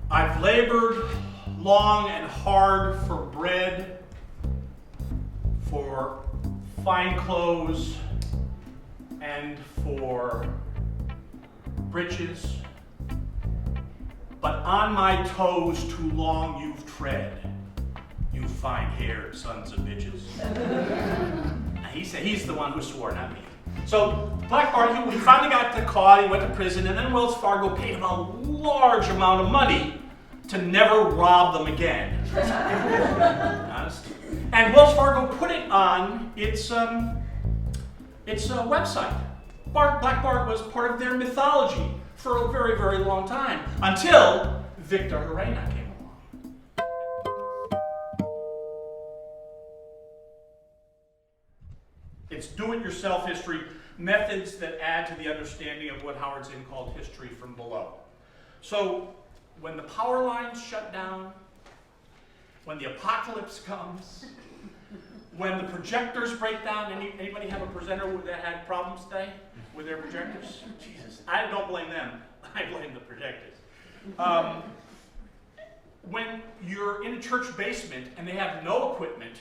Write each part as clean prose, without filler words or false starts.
I've labored long and hard for bread, for fine clothes, and for breeches. But on my toes too long you've tread, you fine-haired sons of bitches. He said he's the one who swore, not me. So Black Bart, he finally got caught, he went to prison, and then Wells Fargo paid him a large amount of money to never rob them again. Honest. And Wells Fargo put it on its website. Black Bart was part of their mythology for a very, very long time, until Victor Herrera came along. It's do-it-yourself history, methods that add to the understanding of what Howard Zinn called history from below. So when the power lines shut down, when the apocalypse comes, when the projectors break down, anybody have a presenter that had problems today with their projectors? Jesus, I don't blame them. I blame the projectors. When you're in a church basement and they have no equipment,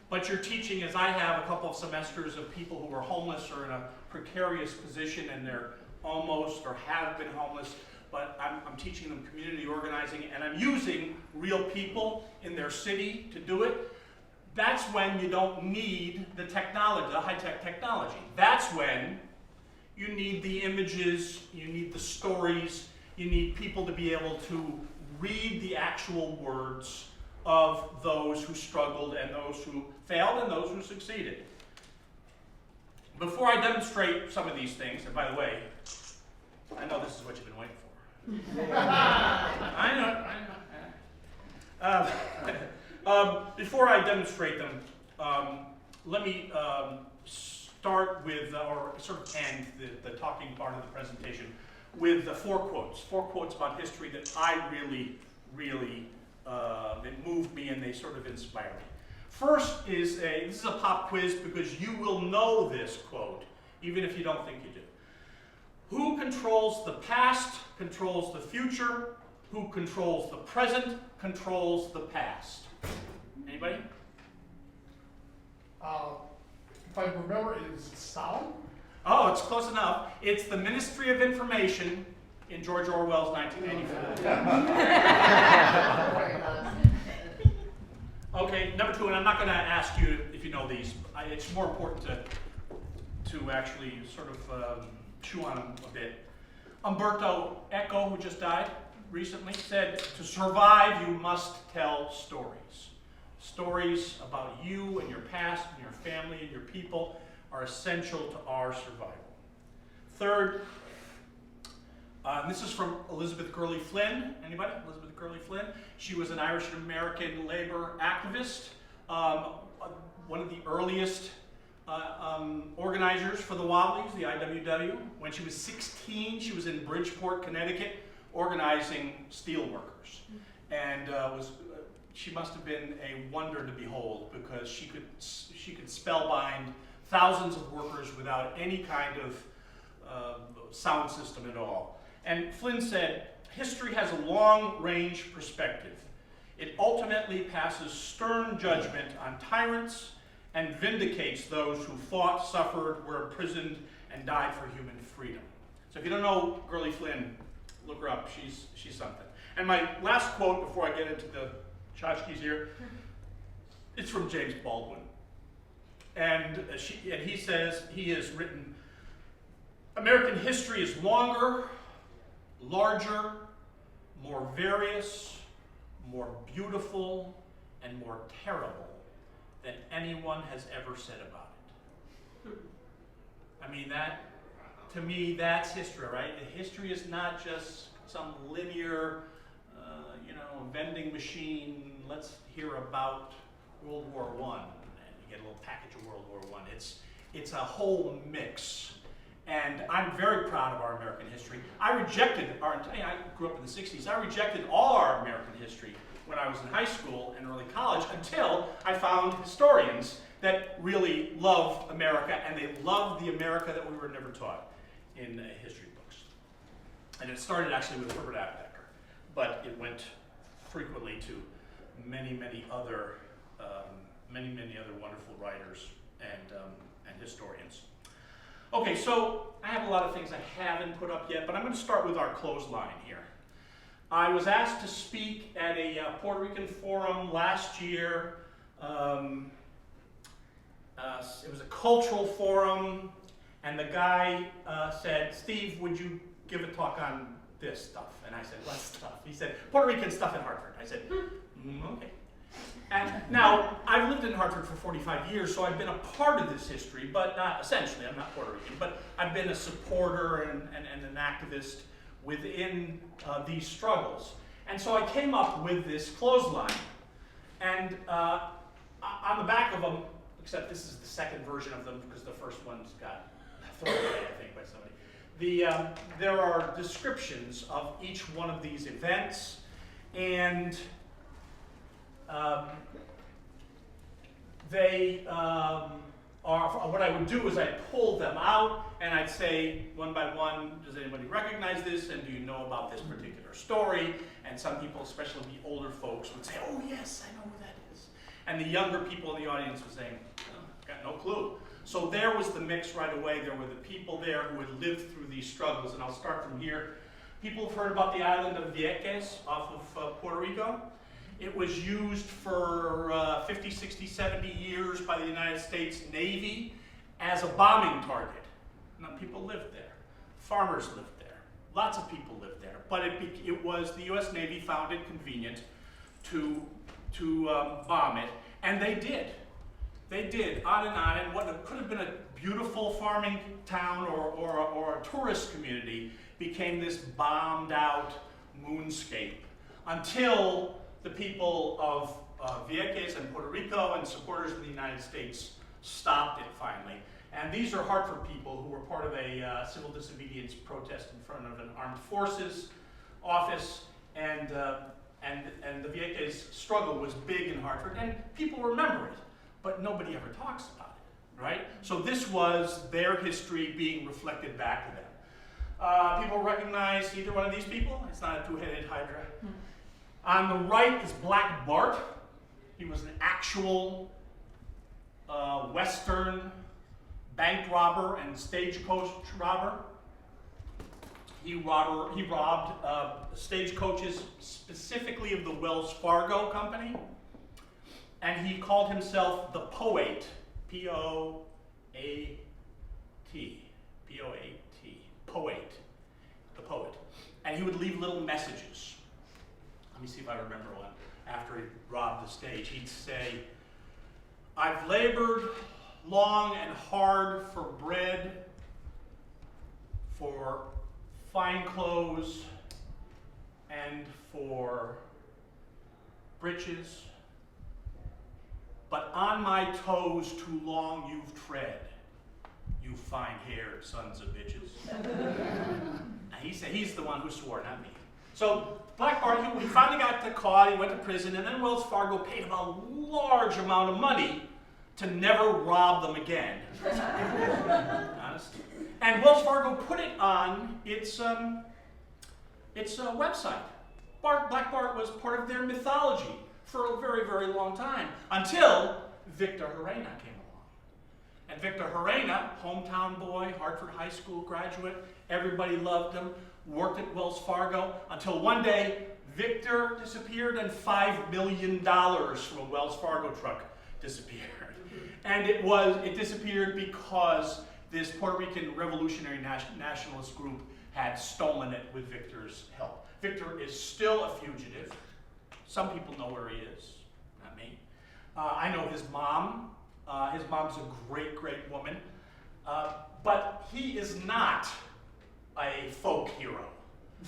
but you're teaching, as I have a couple of semesters, of people who are homeless or in a precarious position and they're almost or have been homeless, but I'm teaching them community organizing and I'm using real people in their city to do it. That's when you don't need the technology, the high-tech technology. That's when you need the images, you need the stories, you need people to be able to read the actual words of those who struggled and those who failed and those who succeeded. Before I demonstrate some of these things, and by the way, I know this is what you've been waiting for. I know. Before I demonstrate them, let me start with, or sort of end the talking part of the presentation with four quotes about history that I really that moved me and they sort of inspire me. First is this is a pop quiz because you will know this quote, even if you don't think you do. Who controls the past controls the future. Who controls the present controls the past. Anybody? If I remember, is it Stalin? Oh, it's close enough. It's the Ministry of Information in George Orwell's 1984. Okay, number two, and I'm not going to ask you if you know these. It's more important to actually sort of chew on them a bit. Umberto Eco, who just died recently, said, to survive, you must tell stories. Stories about you and your past and your family and your people are essential to our survival. Third, this is from Elizabeth Gurley Flynn. Anybody? Elizabeth Gurley Flynn. She was an Irish-American labor activist, one of the earliest organizers for the Wobblies, the IWW. When she was 16, she was in Bridgeport, Connecticut, organizing steel workers. And she must have been a wonder to behold because she could spellbind thousands of workers without any kind of sound system at all. And Flynn said, history has a long-range perspective. It ultimately passes stern judgment on tyrants and vindicates those who fought, suffered, were imprisoned, and died for human freedom. So if you don't know Gurley Flynn, look her up. She's something. And my last quote before I get into the tchotchkes here, it's from James Baldwin. And he says, he has written, American history is longer, larger, more various, more beautiful, and more terrible than anyone has ever said about it. I mean, to me, that's history, right? History is not just some linear, vending machine, let's hear about World War I, and you get a little package of World War I. It's a whole mix. And I'm very proud of our American history. I grew up in the 60s. I rejected all our American history when I was in high school and early college until I found historians that really love America, and they love the America that we were never taught in history books. And it started actually with Herbert Aptheker, but it went frequently to many other wonderful writers and historians. Okay, so I have a lot of things I haven't put up yet, but I'm going to start with our clothesline here. I was asked to speak at a Puerto Rican forum last year. It was a cultural forum, and the guy said, "Steve, would you give a talk on this stuff?" And I said, "What stuff?" He said, "Puerto Rican stuff in Hartford." I said, "Okay." And now, I've lived in Hartford for 45 years, so I've been a part of this history, but not essentially, I'm not Puerto Rican, but I've been a supporter and an activist within these struggles. And so I came up with this clothesline. And on the back of them, except this is the second version of them because the first one's got thrown away, I think, by somebody. There are descriptions of each one of these events, and they are, what I would do is I'd pull them out and I'd say one by one, does anybody recognize this, and do you know about this particular story? And some people, especially the older folks, would say, "Oh yes, I know who that is." And the younger people in the audience would say, "Oh, got no clue." So there was the mix right away. There were the people there who had lived through these struggles, and I'll start from here. People have heard about the island of Vieques off of Puerto Rico. It was used for 50, 60, 70 years by the United States Navy as a bombing target. Now, people lived there. Farmers lived there. Lots of people lived there. But it was the US Navy found it convenient to bomb it. And they did. They did, on. And what could have been a beautiful farming town or a tourist community became this bombed out moonscape until the people of Vieques and Puerto Rico and supporters of the United States stopped it finally. And these are Hartford people who were part of a civil disobedience protest in front of an armed forces office, and the Vieques struggle was big in Hartford, and people remember it, but nobody ever talks about it, right? So this was their history being reflected back to them. People recognize either one of these people? It's not a two-headed hydra. On the right is Black Bart. He was an actual Western bank robber and stagecoach robber. He robbed stagecoaches, specifically of the Wells Fargo Company, and he called himself the Poet, P-O-A-T, P-O-A-T, Poet, the Poet. And he would leave little messages. Let me see if I remember one. After he robbed the stage, he'd say, "I've labored long and hard for bread, for fine clothes, and for breeches, but on my toes too long you've tread, you fine-haired sons of bitches." He said he's the one who swore, not me. So Black Bart, he finally got caught, he went to prison, and then Wells Fargo paid him a large amount of money to never rob them again. Honest. And Wells Fargo put it on its website. Black Bart was part of their mythology for a very, very long time, until Victor Herrera came along. And Victor Herrera, hometown boy, Hartford High School graduate, everybody loved him, worked at Wells Fargo, until one day Victor disappeared and $5 million from a Wells Fargo truck disappeared. And it disappeared because this Puerto Rican revolutionary nationalist group had stolen it with Victor's help. Victor is still a fugitive. Some people know where he is, not me. I know his mom. His mom's a great, great woman. But he is not a folk hero.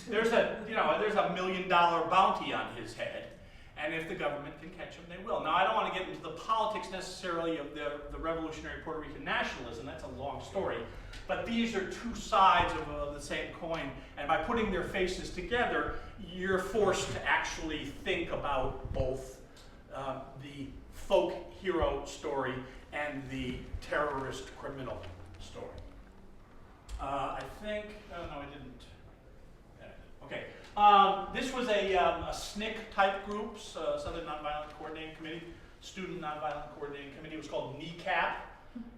There's a $1 million bounty on his head, and if the government can catch him, they will. Now, I don't want to get into the politics necessarily of the revolutionary Puerto Rican nationalism. That's a long story. But these are two sides of the same coin, and by putting their faces together, you're forced to actually think about both the folk hero story and the terrorist criminal story. I think, oh no, I didn't. Okay, This was a SNCC type group, Southern Nonviolent Coordinating Committee, Student Nonviolent Coordinating Committee. It was called NECAP,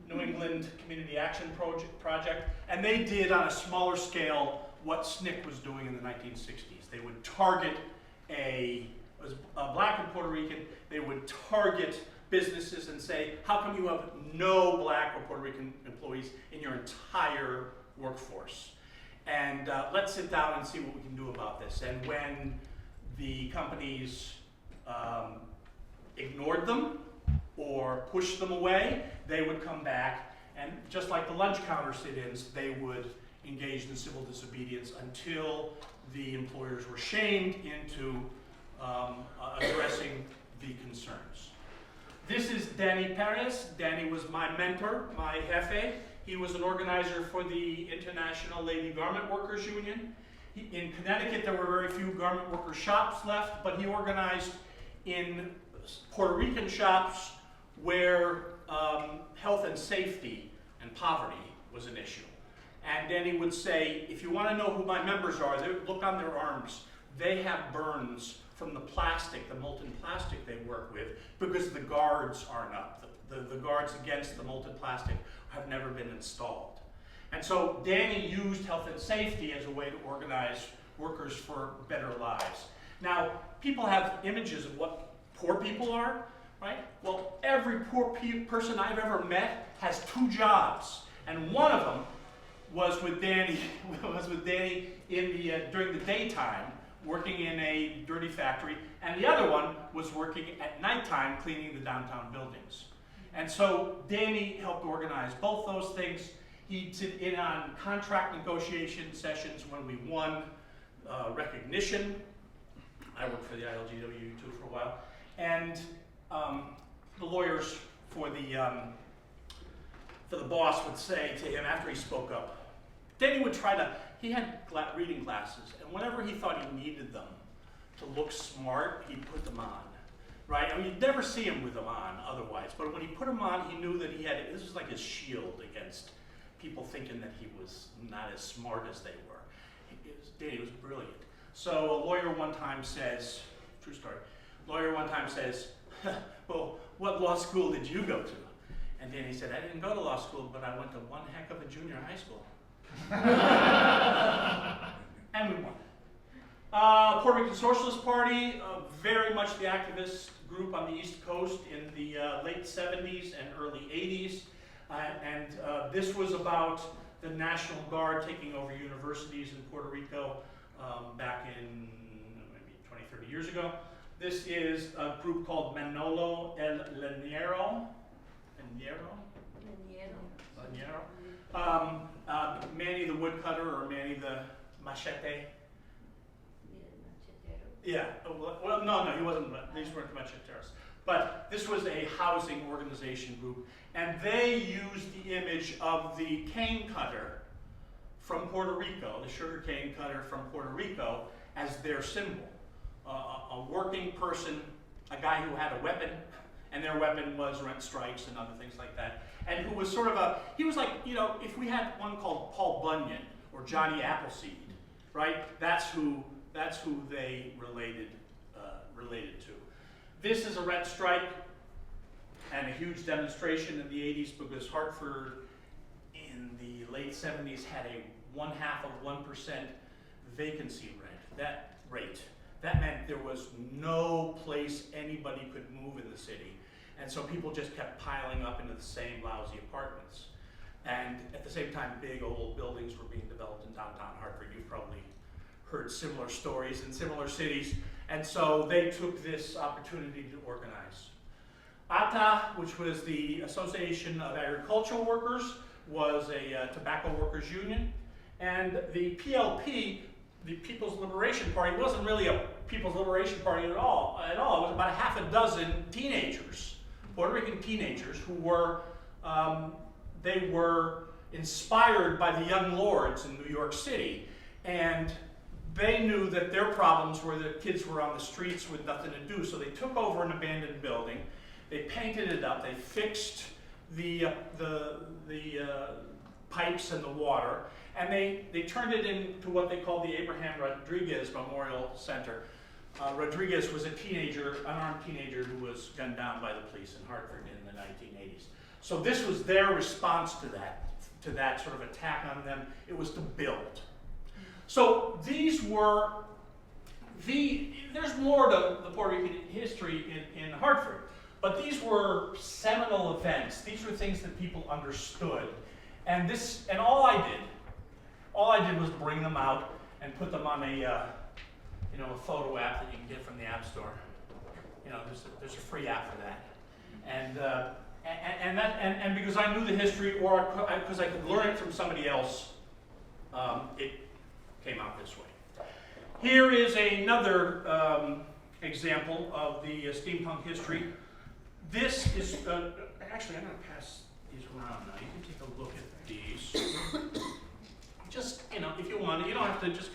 New England Community Action Project, and they did on a smaller scale what SNCC was doing in the 1960s. They would target a black and Puerto Rican, they would target businesses and say, how come you have no black or Puerto Rican employees in your entire workforce? And let's sit down and see what we can do about this. And when the companies ignored them or pushed them away, they would come back, and just like the lunch counter sit-ins, they would engage in civil disobedience until the employers were shamed into addressing the concerns. This is Demi Perez. Danny was my mentor, my jefe. He was an organizer for the International Lady Garment Workers Union. In Connecticut, there were very few garment worker shops left, but he organized in Puerto Rican shops where health and safety and poverty was an issue. And then he would say, if you want to know who my members are, look on their arms. They have burns from the plastic, the molten plastic they work with, because the guards aren't up. The guards against the molten plastic have never been installed. And so Danny used health and safety as a way to organize workers for better lives. Now, people have images of what poor people are, right? Well, every poor person I've ever met has 2 jobs, and one of them was with Danny during the daytime, working in a dirty factory, and the other one was working at nighttime cleaning the downtown buildings. And so Danny helped organize both those things. He'd sit in on contract negotiation sessions when we won recognition. I worked for the ILGW too for a while. And the lawyers for the boss would say to him after he spoke up, Danny would he had reading glasses, and whenever he thought he needed them to look smart, he'd put them on, right? I mean, you'd never see him with them on otherwise, but when he put them on, he knew that this was like his shield against people thinking that he was not as smart as they were. Danny was brilliant. So a lawyer one time says, true story, well, what law school did you go to? And Danny said, I didn't go to law school, but I went to one heck of a junior high school. And we won. Puerto Rican Socialist Party, very much the activist group on the East Coast in the late 70s and early 80s. This was about the National Guard taking over universities in Puerto Rico back in maybe 20, 30 years ago. This is a group called Manolo el Leñero. Manny the Woodcutter, or Manny the Machete. Yeah, well, no, he wasn't, these weren't macheteros. But this was a housing organization group, and they used the image of the cane cutter from Puerto Rico, the sugar cane cutter from Puerto Rico, as their symbol. A working person, a guy who had a weapon, and their weapon was rent strikes and other things like that. And who was sort of he was like, if we had one called Paul Bunyan or Johnny Appleseed, right? That's who they related to. This is a rent strike and a huge demonstration in the 80s because Hartford in the late 70s had a 0.5% vacancy rate. That meant there was no place anybody could move in the city. And so people just kept piling up into the same lousy apartments. And at the same time, big old buildings were being developed in downtown Hartford. You've probably heard similar stories in similar cities. And so they took this opportunity to organize. ATA, which was the Association of Agricultural Workers, was a tobacco workers union. And the PLP, the People's Liberation Party, wasn't really a People's Liberation Party at all. It was about 6 teenagers, Puerto Rican teenagers, who were, they were inspired by the Young Lords in New York City. And they knew that their problems were that kids were on the streets with nothing to do. So they took over an abandoned building, they painted it up, they fixed the pipes and the water, And they turned it into what they called the Abraham Rodriguez Memorial Center. Rodriguez was a teenager, unarmed teenager, who was gunned down by the police in Hartford in the 1980s. So this was their response to that sort of attack on them. It was to build. So these were there's more to the Puerto Rican history in Hartford, but these were seminal events. These were things that people understood. And all I did was bring them out and put them on a photo app that you can get from the App Store. There's a free app for that. And because I knew the history, or because I could learn it from somebody else, it came out this way. Here is another example of the steampunk history. This is, actually I'm going to pass these around now. You can take a look at these. Just, if you want, you don't have to just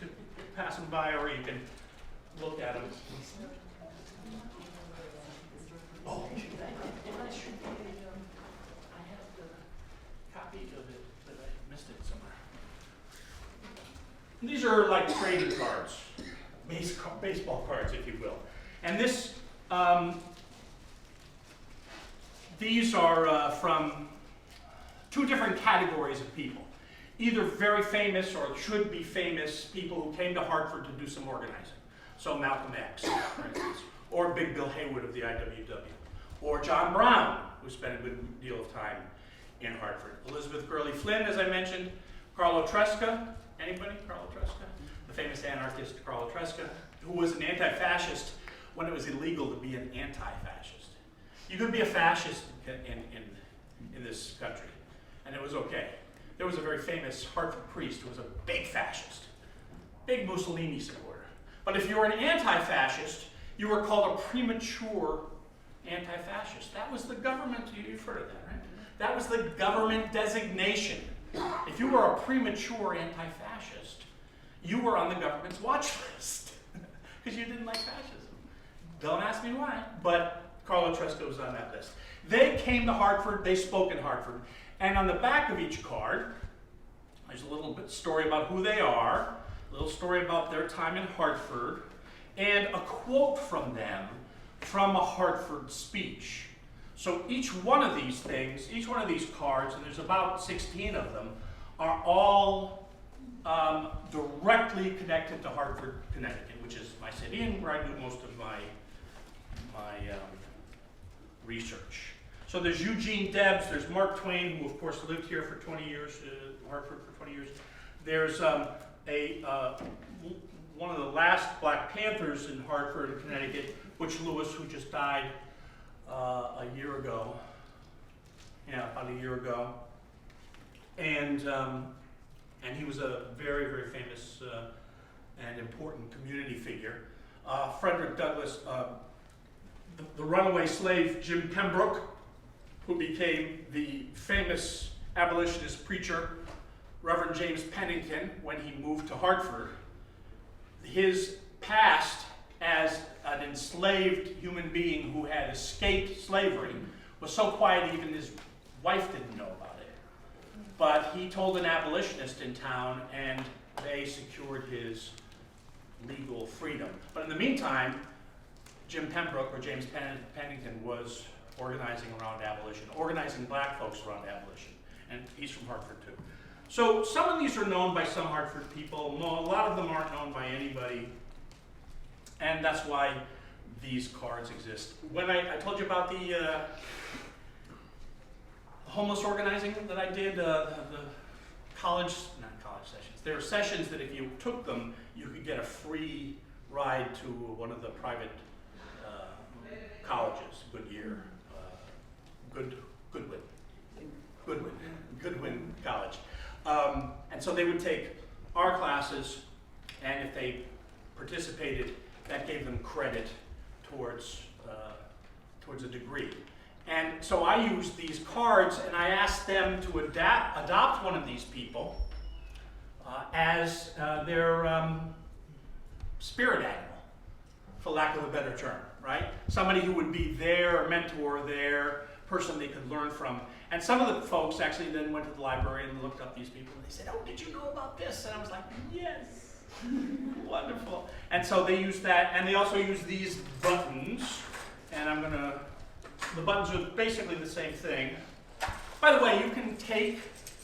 pass them by, or you can look at them. Oh, I have the copy of it, but I missed it somewhere. These are like trading cards, baseball cards, if you will. And these are from two different categories of people. Either very famous or should be famous people who came to Hartford to do some organizing. So Malcolm X, for instance, or Big Bill Haywood of the IWW, or John Brown, who spent a good deal of time in Hartford. Elizabeth Gurley Flynn, as I mentioned, Carlo Tresca. Anybody? Carlo Tresca? The famous anarchist Carlo Tresca, who was an anti-fascist when it was illegal to be an anti-fascist. You could be a fascist in this country, and it was okay. There was a very famous Hartford priest who was a big fascist, big Mussolini supporter. But if you were an anti-fascist, you were called a premature anti-fascist. That was the government, you've heard of that, right? That was the government designation. If you were a premature anti-fascist, you were on the government's watch list because you didn't like fascism. Don't ask me why, but Carlo Tresca was on that list. They came to Hartford, they spoke in Hartford, and on the back of each card, there's a little bit story about who they are, a little story about their time in Hartford, and a quote from them from a Hartford speech. So each one of these things, each one of these cards, and there's about 16 of them, are all directly connected to Hartford, Connecticut, which is my city and where I do most of my research. So there's Eugene Debs, there's Mark Twain, who of course lived here for 20 years, Hartford for 20 years. There's one of the last Black Panthers in Hartford, Connecticut, Butch Lewis, who just died a year ago. Yeah, about a year ago. And he was a very, very famous and important community figure. Frederick Douglass, the runaway slave Jim Pembroke, who became the famous abolitionist preacher, Reverend James Pennington, when he moved to Hartford. His past as an enslaved human being who had escaped slavery was so quiet even his wife didn't know about it. But he told an abolitionist in town and they secured his legal freedom. But in the meantime, Jim Pembroke, or James Pennington, was organizing around abolition, organizing black folks around abolition. And he's from Hartford too. So some of these are known by some Hartford people. No, a lot of them aren't known by anybody. And that's why these cards exist. When I told you about the homeless organizing that I did, the college, not college sessions, there are sessions that if you took them, you could get a free ride to one of the private colleges, Goodwin College. And so they would take our classes, and if they participated, that gave them credit towards a degree. And so I used these cards, and I asked them to adopt one of these people as their spirit animal, for lack of a better term, right? Somebody who would be their mentor, their person they could learn from. And some of the folks actually then went to the library and looked up these people and they said, oh, did you know about this? And I was like, yes, wonderful. And so they used that, and they also use these buttons. And the buttons are basically the same thing. By the way, you can take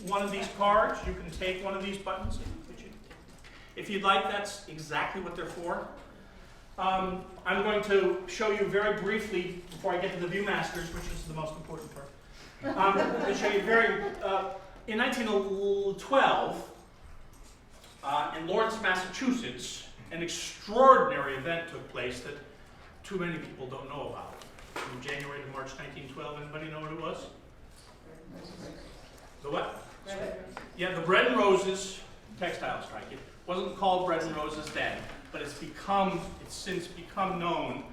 one of these cards, you can take one of these buttons. If you'd like, that's exactly what they're for. I'm going to show you very briefly, before I get to the ViewMasters, which is the most important part. I'm going to show you in 1912, in Lawrence, Massachusetts, an extraordinary event took place that too many people don't know about. From January to March 1912, anybody know what it was? The what? Yeah, the Bread and Roses textile strike. It wasn't called Bread and Roses then, but it's since become known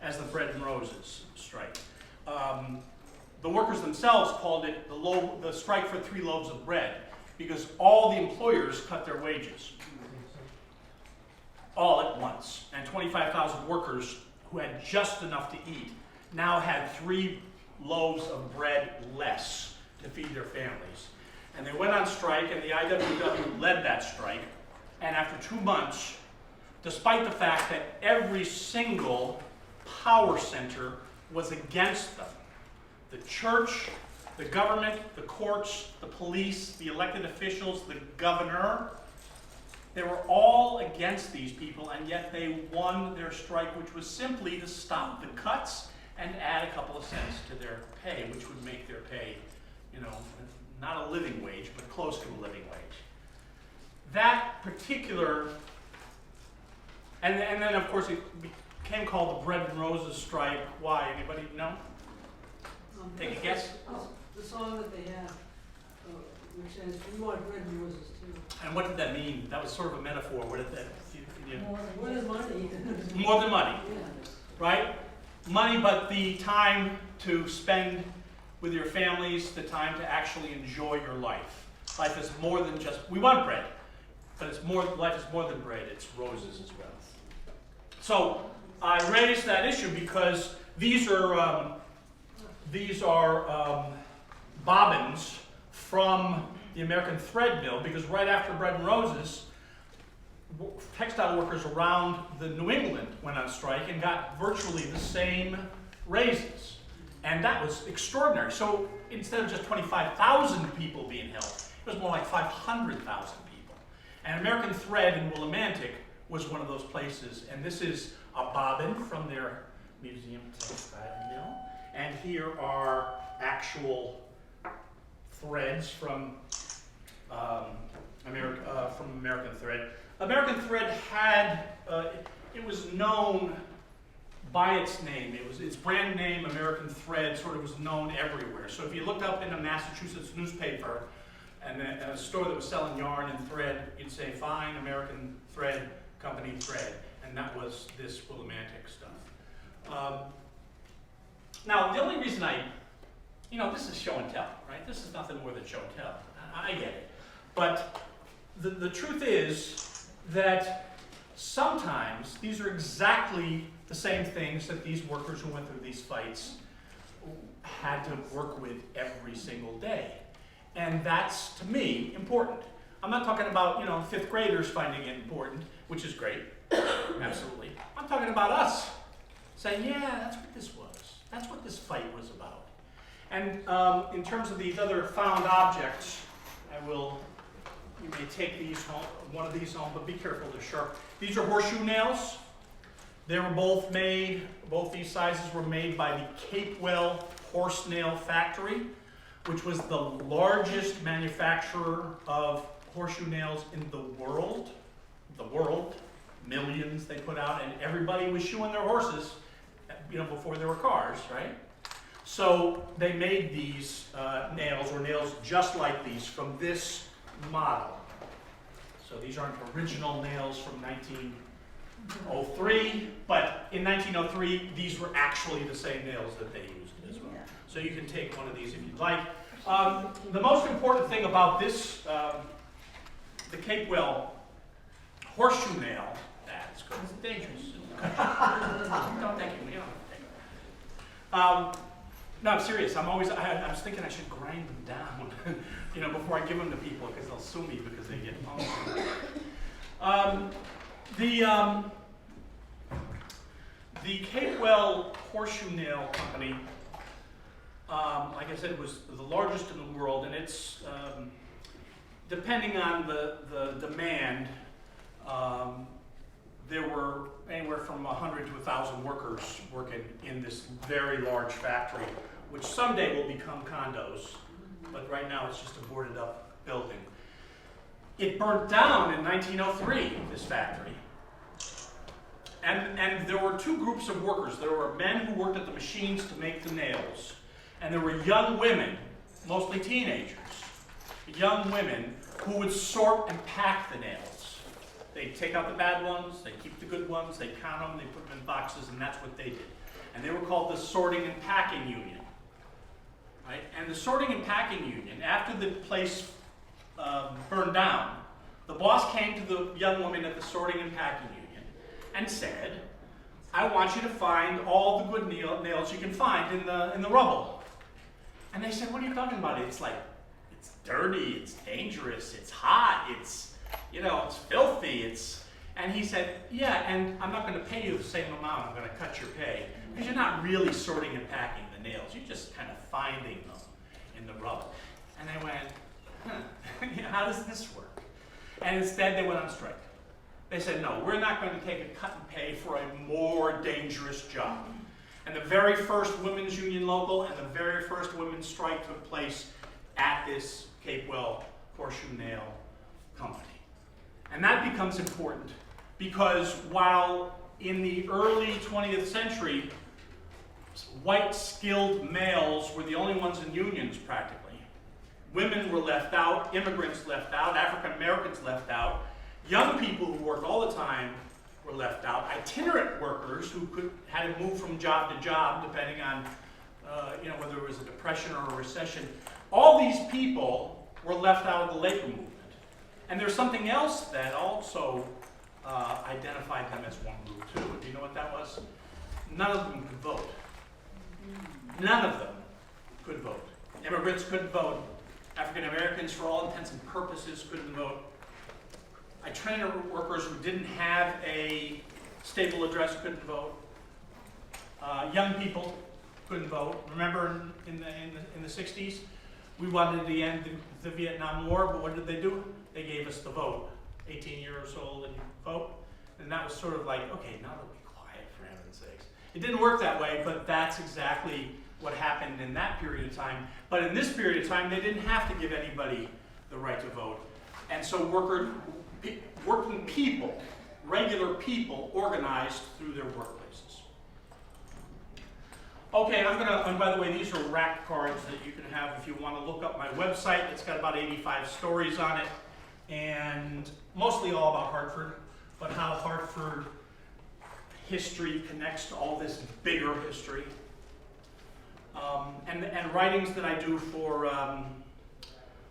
as the Bread and Roses strike. The workers themselves called it the strike for 3 loaves of bread, because all the employers cut their wages all at once, and 25,000 workers who had just enough to eat now had 3 loaves of bread less to feed their families. And they went on strike, and the IWW led that strike. And after 2 months, despite the fact that every single power center was against them, the church, the government, the courts, the police, the elected officials, the governor, they were all against these people, and yet they won their strike, which was simply to stop the cuts and add a couple of cents to their pay, which would make their pay, not a living wage, but close to a living wage. That particular, and then of course it became called the Bread and Roses strike. Why? Anybody know? Take a guess? The song that they have, which says, we want bread and roses too. And what did that mean? That was sort of a metaphor. What did that? More than money. More than money, Yeah. right? Money, but the time to spend with your families, the time to actually enjoy your life. Life is more than just, we want bread, but life is more than bread, it's roses as well. So I raised that issue because these are bobbins from the American Thread Mill, because right after Bread and Roses, textile workers around the New England went on strike and got virtually the same raises. And that was extraordinary. So instead of just 25,000 people being held, it was more like 500,000 people. And American Thread in Willimantic was one of those places. And this is a bobbin from their museum textile mill. And here are actual threads from American Thread. American Thread had, it was known by its name. Its brand name, American Thread, sort of was known everywhere. So if you looked up in a Massachusetts newspaper and a store that was selling yarn and thread, you'd say, fine, American Thread Company thread. And that was this Willimantic stuff. Now, the only reason this is show and tell, right? This is nothing more than show and tell. I get it. But the truth is that sometimes these are exactly the same things that these workers who went through these fights had to work with every single day. And that's, to me, important. I'm not talking about, 5th graders finding it important, which is great, absolutely. I'm talking about us saying, yeah, that's what this was. That's what this fight was about. And in terms of these other found objects, you may take these home, one of these home, but be careful, they're sharp. These are horseshoe nails. They were both these sizes were made by the Capewell Horse Nail Factory, which was the largest manufacturer of horseshoe nails in the world. Millions they put out, and everybody was shoeing their horses, before there were cars, right? So they made these nails just like these from this model. So these aren't original nails from 1903, but in 1903, these were actually the same nails that they used as well. So you can take one of these if you'd like. The most important thing about this, the Capewell horseshoe nail, that's because it's dangerous. Don't take it. No, I'm serious. I was thinking I should grind them down, you know, before I give them to people, because they'll sue me because they get the Capewell Horseshoe Nail Company, like I said, was the largest in the world, and it's, depending on the demand, there were anywhere from 100 to 1,000 workers working in this very large factory, which someday will become condos, but right now it's just a boarded up building. It burnt down in 1903, this factory. And there were two groups of workers. There were men who worked at the machines to make the nails, and there were young women, mostly teenagers, young women who would sort and pack the nails. They'd take out the bad ones, they'd keep the good ones, they'd count them, they'd put them in boxes, and that's what they did. And they were called the Sorting and Packing Union. Right? And the Sorting and Packing Union, after the place burned down, the boss came to the young women at the Sorting and Packing Union and said, I want you to find all the good nails you can find in the rubble. And they said, what are you talking about? It's like, it's dirty, it's dangerous, it's hot, it's, you know, it's filthy, and he said, yeah, and I'm not going to pay you the same amount, I'm going to cut your pay, because you're not really sorting and packing the nails, you're just kind of finding them in the rubble. And they went, how does this work? And instead they went on strike. They said, no, we're not going to take a cut and pay for a more dangerous job. And the very first women's union local and the very first women's strike took place at this Capewell Horseshoe Nail Company. And that becomes important because while in the early 20th century, white skilled males were the only ones in unions practically, women were left out, immigrants left out, African Americans left out, young people who worked all the time were left out, itinerant workers who had to move from job to job depending on you know, whether it was a depression or a recession. All these people were left out of the labor movement. And there's something else that also identified them as one group too. Do you know what that was? None of them could vote. None of them could vote. Immigrants couldn't vote. African Americans, for all intents and purposes, couldn't vote. Itinerant workers who didn't have a stable address couldn't vote. Young people couldn't vote. Remember in the 60s, we wanted to end the Vietnam War, but what did they do? They gave us the vote. 18 years old and vote. And that was sort of like, okay, now they'll be quiet for heaven's sakes. It didn't work that way, but that's exactly what happened in that period of time. But in this period of time, they didn't have to give anybody the right to vote. And so working people, regular people, organized through their workplaces. Okay, and by the way, these are rack cards that you can have if you want to look up my website. It's got about 85 stories on it, and mostly all about Hartford, but how Hartford history connects to all this bigger history. And writings that I do for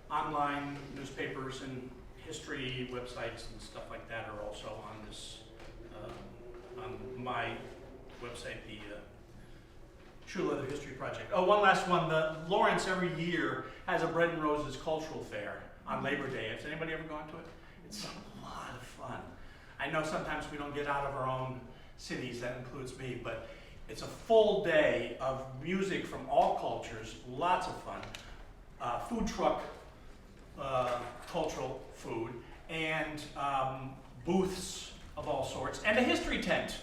online newspapers and history websites and stuff like that are also on this, on my website, the Shoeleather History Project. Oh, one last one. The Lawrence every year has a Bread and Roses cultural fair on Labor Day. Has anybody ever gone to it? It's a lot of fun. I know sometimes we don't get out of our own cities, that includes me, but it's a full day of music from all cultures, lots of fun. Food truck, cultural food, and booths of all sorts, and a history tent.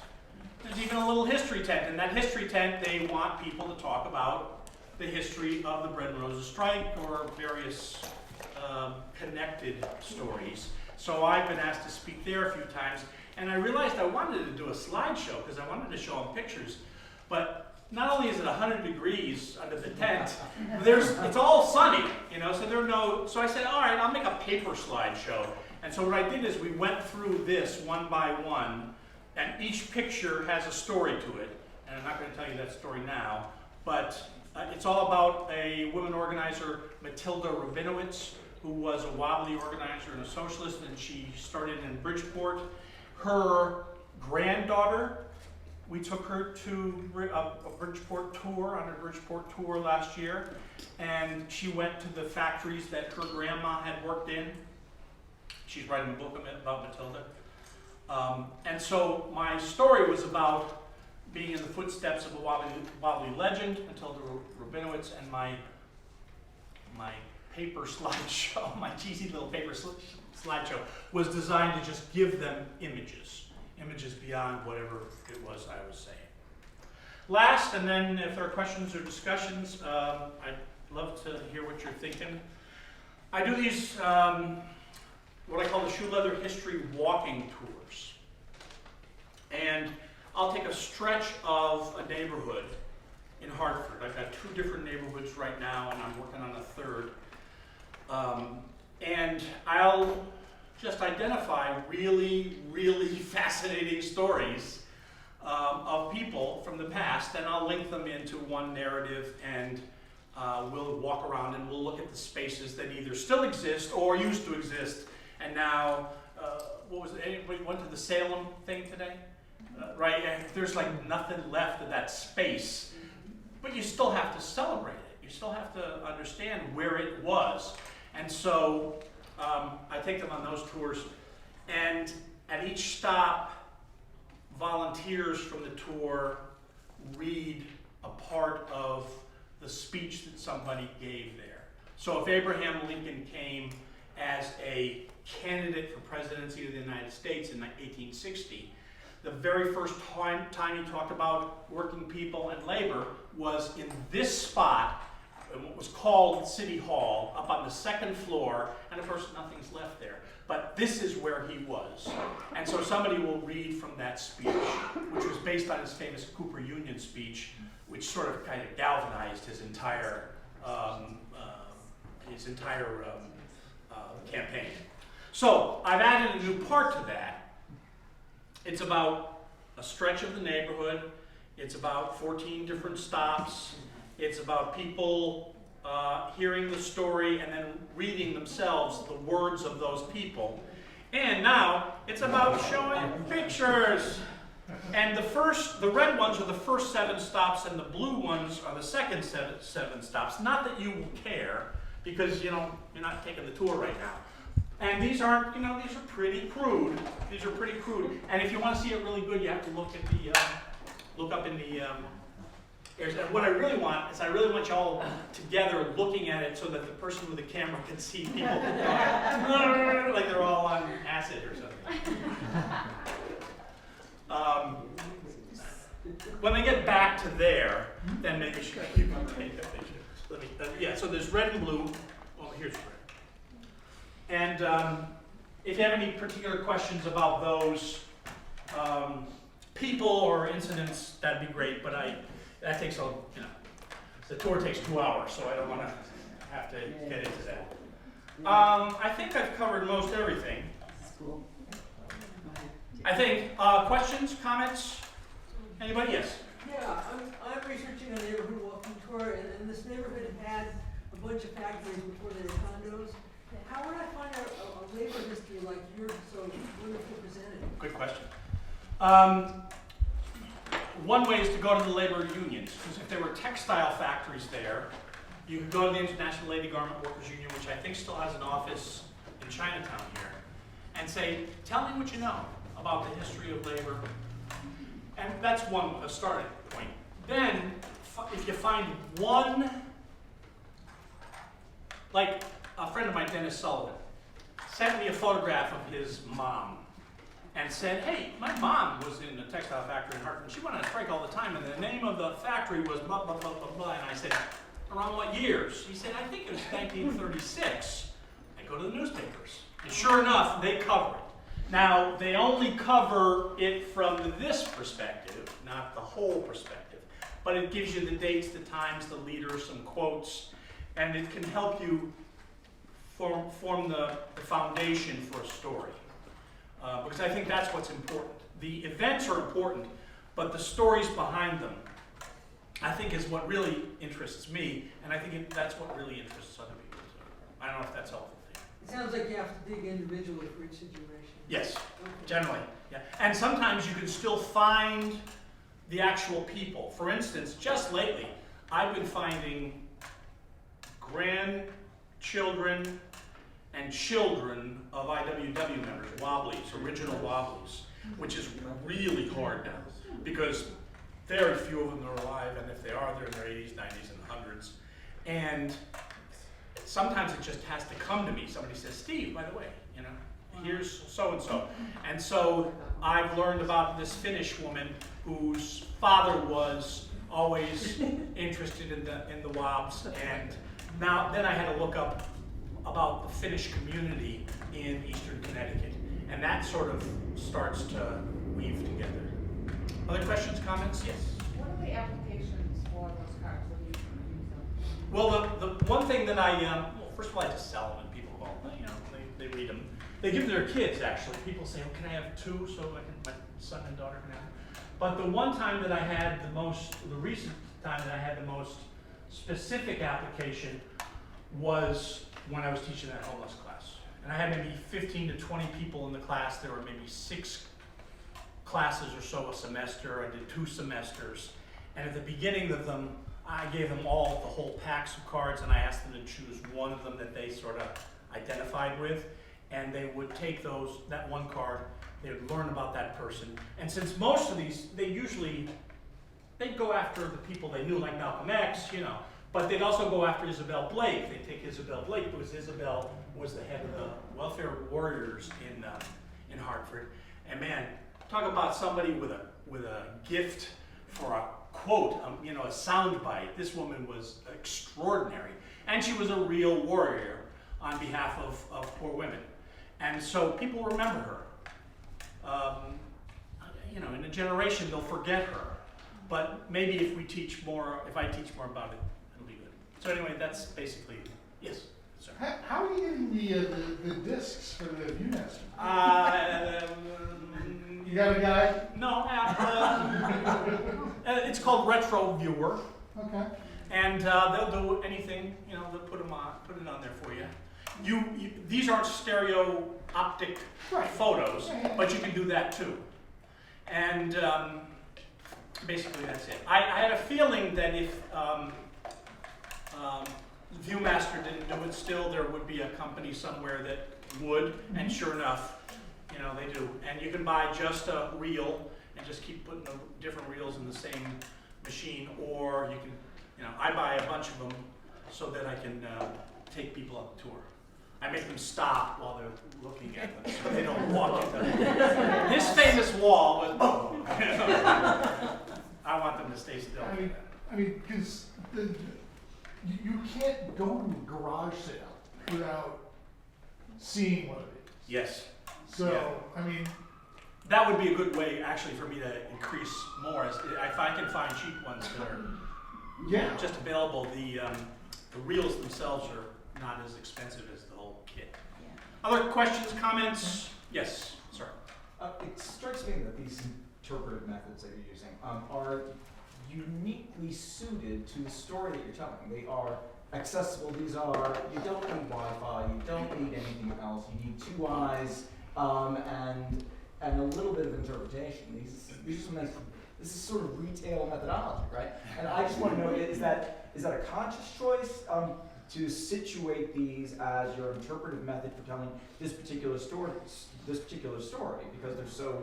There's even a little history tent. In that history tent, they want people to talk about the history of the Bread and Roses strike or various connected stories. So I've been asked to speak there a few times, and I realized I wanted to do a slideshow because I wanted to show them pictures. But not only is it 100 degrees under the tent, it's all sunny, you know, so I said, all right, I'll make a paper slideshow. And so what I did is we went through this one by one, and each picture has a story to it. And I'm not going to tell you that story now, but it's all about a women organizer, Matilda Rabinowitz, who was a wobbly organizer and a socialist, and she started in Bridgeport. Her granddaughter We took her to a Bridgeport tour, on her Bridgeport tour last year, and she went to the factories that her grandma had worked in. She's writing a book about Matilda. And so my story was about being in the footsteps of a wobbly legend, Matilda Rabinowitz, and my paper slideshow, my cheesy little paper slideshow, was designed to just give them images beyond whatever it was I was saying. Last, and then if there are questions or discussions, I'd love to hear what you're thinking. I do these, what I call the Shoeleather History walking tours. And I'll take a stretch of a neighborhood in Hartford. I've got 2 different neighborhoods right now, and I'm working on a third. And I'll just identify really, really fascinating stories of people from the past, and I'll link them into one narrative, and we'll walk around and we'll look at the spaces that either still exist or used to exist, and now, what was it, anybody went to the Salem thing today? Right, and there's like nothing left of that space, but you still have to celebrate it. You still have to understand where it was. And so I take them on those tours, and at each stop, volunteers from the tour read a part of the speech that somebody gave there. So if Abraham Lincoln came as a candidate for presidency of the United States in 1860, the very first time he talked about working people and labor was in this spot, in what was called City Hall, up on the 2nd floor, and of course nothing's left there. But this is where he was. And so somebody will read from that speech, which was based on his famous Cooper Union speech, which sort of kind of galvanized his entire campaign. So I've added a new part to that. It's about a stretch of the neighborhood. It's about 14 different stops. It's about people hearing the story and then reading themselves the words of those people. And now it's about showing pictures. And the red ones are the first 7 stops, and the blue ones are the second 7 stops. Not that you will care, because you're not taking the tour right now. And these aren't, these are pretty crude. These are pretty crude. And if you want to see it really good, you have to look at look up in the areas. And what I really want is you all together looking at it so that the person with the camera can see people like they're all on acid or something. When they get back to there, then maybe you can take a picture. So there's red and blue. Well, here's red. And if you have any particular questions about those people or incidents, that'd be great. But that takes the tour takes 2 hours, so I don't want to have to get into that. I think I've covered most everything. I think questions, comments. Anybody? Yes. Yeah, I'm researching a neighborhood walking tour, and this neighborhood had a bunch of factories before they were condos. How would I find out a labor history like yours so wonderfully presented? Good question. One way is to go to the labor unions, because if there were textile factories there, you could go to the International Lady Garment Workers Union, which I think still has an office in Chinatown here, and say, tell me what you know about the history of labor. And that's a starting point. Then, if you find one, like a friend of mine, Dennis Sullivan, sent me a photograph of his mom and said, hey, my mom was in a textile factory in Hartford. She went on strike all the time, and the name of the factory was blah, blah, blah, blah, blah. And I said, around what years? He said, I think it was 1936. I go to the newspapers. And sure enough, they cover it. Now, they only cover it from this perspective, not the whole perspective. But it gives you the dates, the times, the leaders, some quotes, and it can help you form the foundation for a story. Because I think that's what's important. The events are important, but the stories behind them, I think, is what really interests me, and I think that's what really interests other people. So I don't know if that's helpful to you. It sounds like you have to dig individually for each situation. Yes, Okay. generally. Yeah. And sometimes you can still find the actual people. For instance, just lately, I've been finding grandchildren and children of IWW members, Wobblies, original Wobblies, which is really hard now because very few of them are alive, and if they are, they're in their 80s, 90s, and 100s. And sometimes it just has to come to me. Somebody says, Steve, by the way, you know, here's so-and-so. And so I've learned about this Finnish woman whose father was always interested in the Wobs, and then I had to look up about the Finnish community in Eastern Connecticut, and that sort of starts to weave together. Other questions, comments? Yes? What are the applications for those cards when you use them? Well, the one thing that well, first of all, I just sell them, and people go, well, you know, they read them. They give their kids, actually. People say, oh, can I have two so my son and daughter can have them? But the one time that I had the recent time that I had the most specific application was when I was teaching that homeless class. And I had maybe 15 to 20 people in the class. There were maybe 6 classes or so a semester. I did 2 semesters. And at the beginning of them, I gave them all the whole packs of cards, and I asked them to choose one of them that they sort of identified with. And they would take that one card, they would learn about that person. And since most of these, they'd go after the people they knew, like Malcolm X, you know, but they'd also go after Isabel Blade. They'd take Isabel Blade because Isabel was the head of the welfare warriors in Hartford. And man, talk about somebody with a gift for a quote, you know, a sound bite. This woman was extraordinary. And she was a real warrior on behalf of poor women. And so people remember her. You know, in a generation, they'll forget her. But maybe if I teach more about it, it'll be good. So anyway, that's basically, yes, sir. How are you getting the discs for the ViewMaster? You got a guy? No, it's called Retro Viewer. Okay. And they'll do anything, you know, they'll put it on there for you. These aren't stereo optic photos, but you can do that too. And basically that's it. I had a feeling that if ViewMaster didn't do it still, there would be a company somewhere that would, and sure enough, you know, they do. And you can buy just a reel and just keep putting the different reels in the same machine, or you can, you know, I buy a bunch of them so that I can take people on the tour. I make them stop while they're looking at them so they don't walk into them. This famous wall was, boom. I want them to stay still. I mean, because you can't go to a garage sale without seeing what it is. Yes. So, Yeah. I mean, that would be a good way, actually, for me to increase more. If I can find cheap ones that are just available, the reels themselves are not as expensive as the whole kit. Yeah. Other questions, comments? Yes, sir. It strikes me that these interpretive methods that you're using are uniquely suited to the story that you're telling. They are accessible. You don't need Wi-Fi. You don't need anything else. You need 2 eyes and a little bit of interpretation. These are some nice. This is sort of retail methodology, right? And I just want to know, is that a conscious choice to situate these as your interpretive method for telling this particular story, because they're so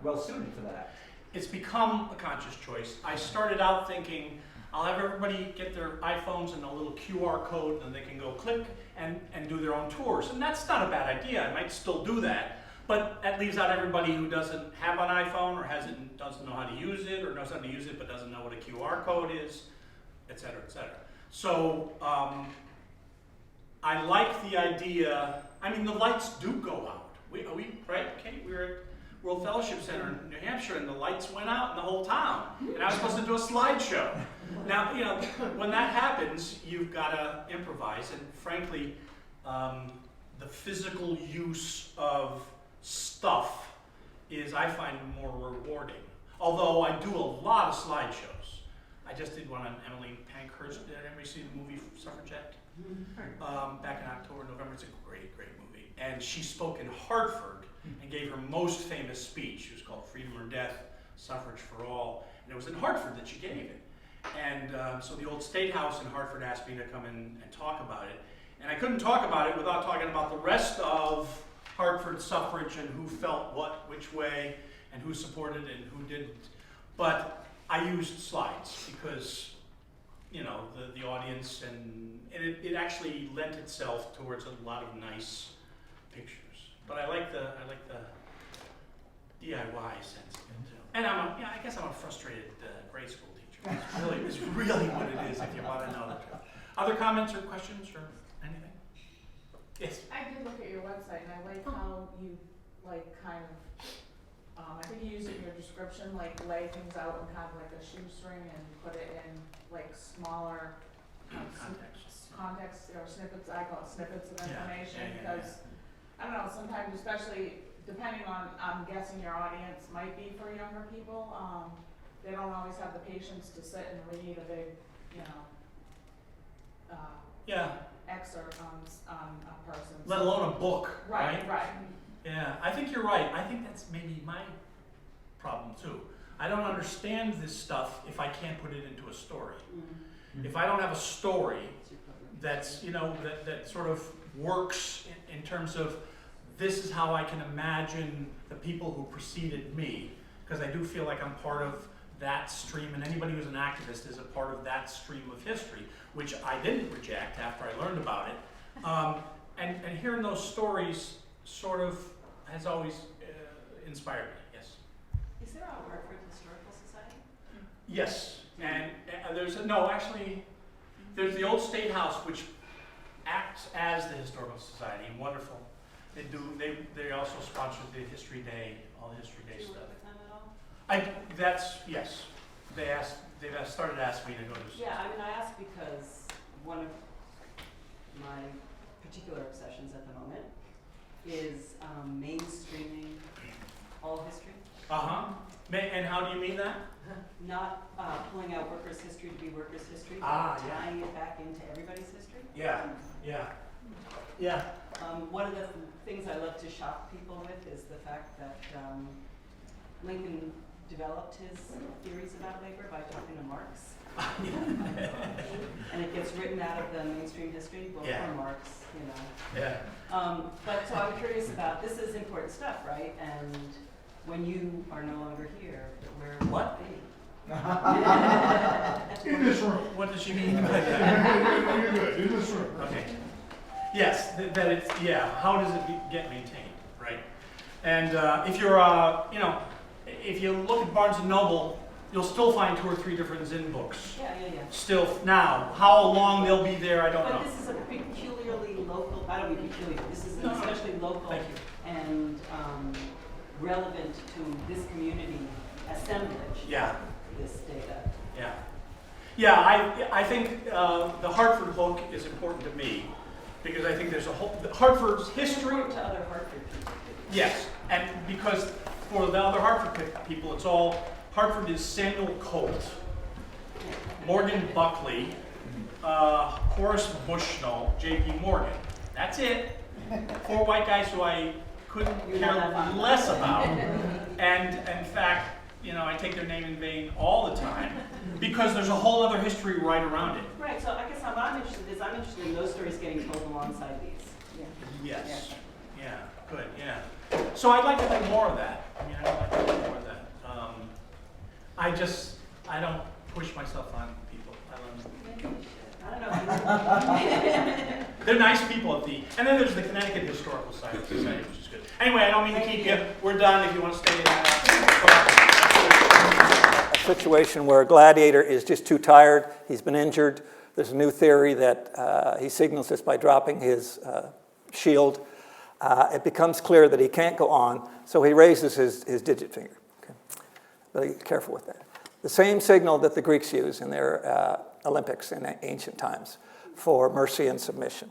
well suited for that? It's become a conscious choice. I started out thinking, I'll have everybody get their iPhones and a little QR code, and they can go click and do their own tours. And that's not a bad idea. I might still do that. But that leaves out everybody who doesn't have an iPhone or doesn't know how to use it, or knows how to use it but doesn't know what a QR code is, et cetera, et cetera. So I like the idea. I mean, the lights do go out. Right, Kate? We were at World Fellowship Center in New Hampshire, and the lights went out in the whole town. And I was supposed to do a slideshow. Now, you know, when that happens, you've got to improvise. And frankly, the physical use of stuff is, I find, more rewarding. Although I do a lot of slideshows. I just did one on Emily Pankhurst. Did anybody see the movie Suffragette? Back in October, November. It's a great, great movie. And she spoke in Hartford and gave her most famous speech. It was called Freedom or Death, Suffrage for All. And it was in Hartford that she gave it. And so the old State House in Hartford asked me to come in and talk about it. And I couldn't talk about it without talking about the rest of Hartford suffrage and who felt what, which way, and who supported and who didn't. But I used slides because, you know, the audience, and it actually lent itself towards a lot of nice pictures. But I like the DIY sense of it too. And I guess I'm a frustrated grade school teacher. It's really what it is if you want to know the truth. Other comments or questions or anything? Yes. I did look at your website and I like how you like kind of, I think you use it in your description, like lay things out in kind of like a shoestring and put it in like smaller context or snippets. I call it snippets of information because I don't know, sometimes especially depending on, I'm guessing your audience might be for younger people, they don't always have the patience to sit and read a big, you know, excerpt on a person. Let alone a book, right? Right. Yeah, I think you're right. I think that's maybe my problem too. I don't understand this stuff if I can't put it into a story. Mm-hmm. If I don't have a story that's, you know, that sort of works in terms of this is how I can imagine the people who preceded me, because I do feel like I'm part of that stream, and anybody who's an activist is a part of that stream of history, which I didn't reject after I learned about it. And hearing those stories sort of has always inspired me, yes. Is there a Hartford Historical Society? Yes, and there's the old State House, which acts as the Historical Society, and wonderful. They also sponsor the History Day, all the History Day Do you stuff. work with them at all? Yes. They've started asking me to go to. Yeah, I mean, I ask because one of my particular obsessions at the moment is mainstreaming all history. And how do you mean that? Not pulling out workers' history to be workers' history, but tying it back into everybody's history. Yeah. One of the things I love to shock people with is the fact that Lincoln developed his theories about labor by talking to Marx. And it gets written out of the mainstream history, both from Marx, you know. Yeah. But so I'm curious about, this is important stuff, right? And when you are no longer here, where will it be? In this room. What does she mean by that? You're good, in this room. Okay. Yes, that it's, how does it get maintained, right? And if you're, if you look at Barnes & Noble, you'll still find 2 or 3 different Zinn books. Yeah. Still now. How long they'll be there, I don't know. But this is a peculiarly local, I don't mean peculiar, this is an especially local and relevant to this community assemblage. Yeah. This data. Yeah, I think the Hartford book is important to me because I think there's a whole, Hartford's history. To other Hartford people. Yes, and because for the other Hartford people, it's all, Hartford is Samuel Colt, Morgan Buckley, Horace Bushnell, J.P. Morgan. That's it. 4 white guys who I couldn't care less about. And in fact, I take their name in vain all the time because there's a whole other history right around it. Right, so I guess what I'm interested in those stories getting told alongside these. Yes. Yeah, good, yeah. So I'd like to do more of that. I'd like to do more of that. I don't push myself on people. I don't know. They're nice people and then there's the Connecticut Historical Society, which is good. Anyway, I don't mean to keep you. We're done if you want to stay. A situation where a gladiator is just too tired, he's been injured. There's a new theory that he signals this by dropping his shield. It becomes clear that he can't go on, so he raises his digit finger. Okay? But be careful with that. The same signal that the Greeks used in their Olympics in ancient times for mercy and submission.